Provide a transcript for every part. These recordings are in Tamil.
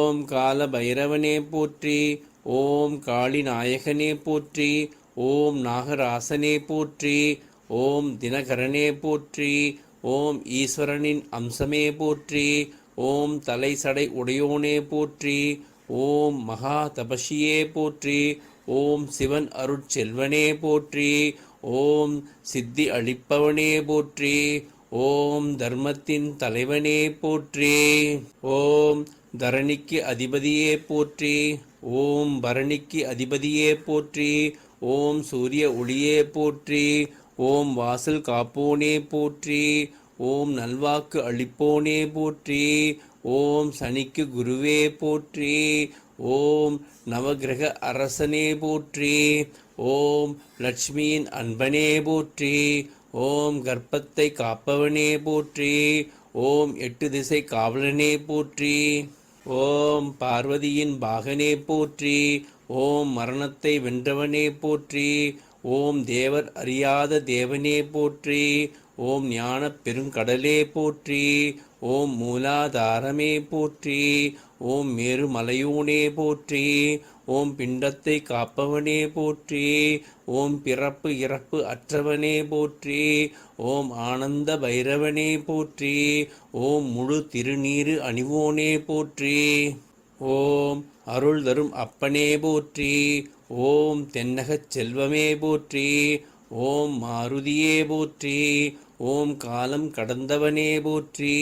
ஓம் கால பைரவனே போற்றி. ஓம் காளி நாயகனே போற்றி. ஓம் நாகராசனே போற்றி. ஓம் தினகரனே போற்றி. ஓம் ஈஸ்வரனின் அம்சமே போற்றி. ஓம் தலை சடை உடையோனே போற்றி. ஓம் மகா தபசியே போற்றி. ஓம் சிவன் அருட்செல்வனே போற்றி. ஓம் சித்தி அளிப்பவனே போற்றி. ஓம் தர்மத்தின் தலைவனே போற்றி. ஓம் தரணிக்கு அதிபதியே போற்றி. ஓம் பரணிக்கு அதிபதியே போற்றி. ஓம் சூரிய ஒளியே போற்றி. ஓம் வாசல் காப்போனே போற்றி. ஓம் நல்வாக்கு அளிப்போனே போற்றி. ஓம் சனிக்கு குருவே போற்றி. ஓம் நவகிரக அரசனே போற்றி. ஓம் லட்சுமியின் அன்பனே போற்றி. ஓம் கர்ப்பத்தை காப்பவனே போற்றி. ஓம் 8 திசை காவலனே போற்றி. ஓம் பார்வதியின் பாகனே போற்றி. ஓம் மரணத்தை வென்றவனே போற்றி. ஓம் தேவர் அறியாத தேவனே போற்றி. ஓம் ஞான பெருங்கடலே போற்றி. ஓம் மூலாதாரமே போற்றி. ஓம் மேருமலையோனே போற்றி. ஓம் பிண்டத்தை காப்பவனே போற்றி. ஓம் பிறப்பு இறப்பு அற்றவனே போற்றி. ஓம் ஆனந்த பைரவனே போற்றி. ஓம் முழு திருநீரு அணிவோனே போற்றி. ஓம் அருள் தரும் அப்பனே போற்றி. ஓம் தென்னகச் செல்வமே போற்றி. ஓம் மாருதியே போற்றி. ஓம் காலம் கடந்தவனே போற்றி.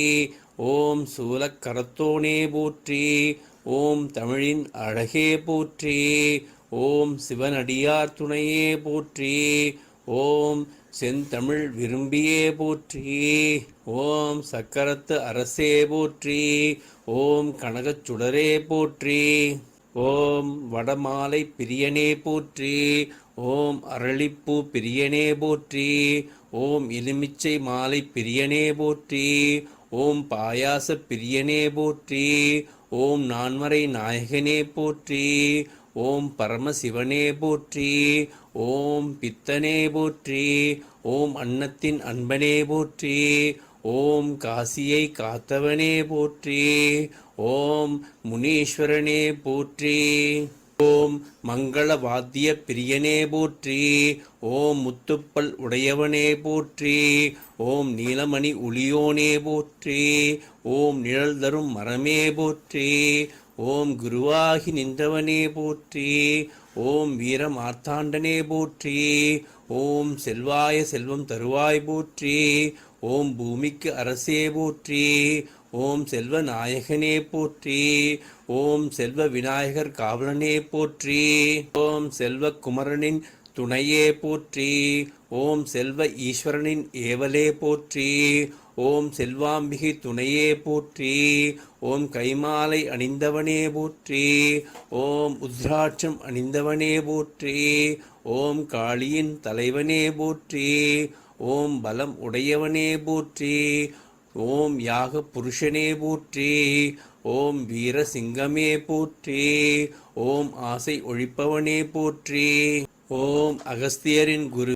ஓம் சூலக்கரத்தோனே போற்றி. ஓம் தமிழின் அழகே போற்றி. ஓம் சிவனடியார் துணையே போற்றி. ஓம் செந்தமிழ் விரும்பியே போற்றி. ஓம் சக்கரத்து அரசே போற்றி. ஓம் கனகச் சுடரே போற்றி. ஓம் வடமாலை பிரியனே போற்றி. ஓம் அரளிப்பூ பிரியனே போற்றி. ஓம் எலுமிச்சை மாலை பிரியனே போற்றி. ஓம் பாயாச பிரியனே போற்றி. ஓம் நான்மறை நாயகனே போற்றி. ஓம் பரமசிவனே போற்றி. ஓம் பித்தனே போற்றி. ஓம் அன்னத்தின் அன்பனே போற்றி. ஓம் காசியை காத்தவனே போற்றி. ஓம் முனீஸ்வரனே போற்றி. ஓம் மங்கள வாத்திய பிரியனே போற்றி. ஓம் முத்துப்பல் உடையவனே போற்றி. ஓம் நீலமணி ஒளியோனே போற்றி. ஓம் நிழல் தரும் மரமே போற்றி. ஓம் குருவாகி நின்றவனே போற்றி. ஓம் வீர மார்த்தாண்டனே போற்றி. ஓம் செல்வாய செல்வம் தருவாய் போற்றி. ஓம் பூமிக்கு அரசே போற்றி. ஓம் செல்வ நாயகனே போற்றி. ஓம் செல்வ விநாயகர் காவலனே போற்றி. ஓம் செல்வ குமரனின் துணையே போற்றி. ஓம் செல்வ ஈஸ்வரனின் ஏவலே போற்றி. ஓம் செல்வாம்பிகை துணையே போற்றி. ஓம் கைமாலை அணிந்தவனே போற்றி. ஓம் உத்ராட்சம் அணிந்தவனே போற்றி. ஓம் காளியின் தலைவனே போற்றி. ஓம் பலம் உடையவனே போற்றி. ஓம் யாக புருஷனே போற்றி. ஓம் வீர சிங்கமே போற்றி. ஓம் ஆசை ஒழிப்பவனே போற்றி. ஓம் அகஸ்தியரின் குரு